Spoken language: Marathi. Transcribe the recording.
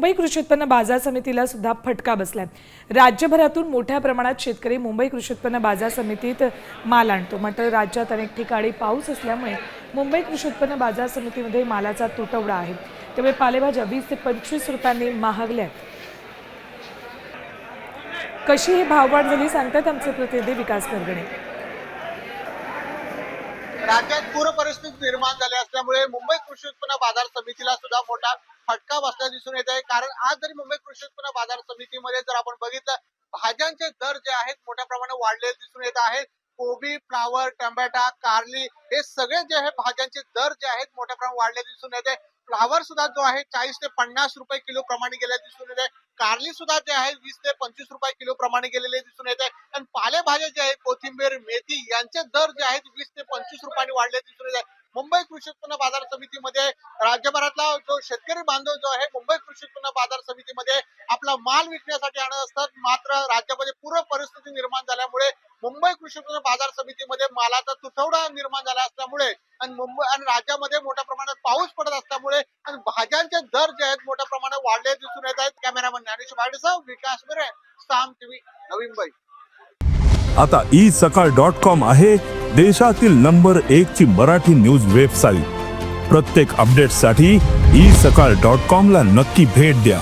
मुंबई कृषी उत्पन्न बाजार समितीला सुद्धा फटका बसलाय। राज्यभरातून मोठ्या प्रमाणात शेतकरी मुंबई कृषी उत्पन्न बाजार समितीत माल आणतो। मात्र राज्यात अनेक ठिकाणी पाऊस असल्यामुळे मुंबई कृषी उत्पन्न बाजार समितीमध्ये मालाचा तुटवडा आहे। त्यामुळे पालेभाज्या 20 ते 25 रुपयांनी महागल्या। कशी ही भाववाढ झाली सांगतात आमचे प्रतिनिधी विकास करगणे। राज्यात पूर परिस्थिती निर्माण झाली असल्यामुळे मुंबई कृषी उत्पन्न बाजार समितीला सुद्धा मोठा फटका बसला दिसून येत आहे। कारण आज जरी मुंबई कृषी उत्पन्न बाजार समितीमध्ये जर आपण बघितलं, भाज्यांचे दर जे आहेत मोठ्या प्रमाणात वाढलेले दिसून येत आहेत। कोबी, फ्लावर, टमाटा, कारली हे सगळे जे आहे भाज्यांचे दर जे आहेत मोठ्या प्रमाणात वाढले दिसून येते। फ्लावर सुद्धा जो आहे 40 ते 50 रुपये किलो प्रमाणे गेले दिसून येते। कारली सुद्धा जे आहे 20 ते 25 रुपये किलो प्रमाणे गेलेले दिसून येते। आणि पालेभाज्या जे आहेत कोथिंबीर, मेथी यांचे दर जे आहेत 20 ते 25 रुपयांनी वाढले दिसून येते। मुंबई कृषी उत्पन्न बाजार समितीमध्ये राज्यभरातला जो शेतकरी बांधव जो आहे मुंबई कृषी उत्पन्न बाजार समितीमध्ये आपला माल विकण्यासाठी आणत असतात। मात्र राज्यामध्ये पूर परिस्थिती निर्माण झाल्यामुळे मुंबई कृषी उत्पन्न बाजार समितीमध्ये मालाचा तुटवडा निर्माण झाला असल्यामुळे आणि राज्यामध्ये मोठ्या प्रमाणात पाऊस पडत असल्यामुळे आणि भाज्यांचे दर जे आहेत मोठ्या प्रमाणात वाढले दिसून येत आहेत। कॅमेरामन ज्ञानेश भाडेसह विकास मिरे, साम टीव्ही, नवी मुंबई। आता isakal.com आहे देशातील नंबर 1 ची मराठी न्यूज वेबसाईट। प्रत्येक अपडेटसाठी isakal.com ला नक्की भेट द्या।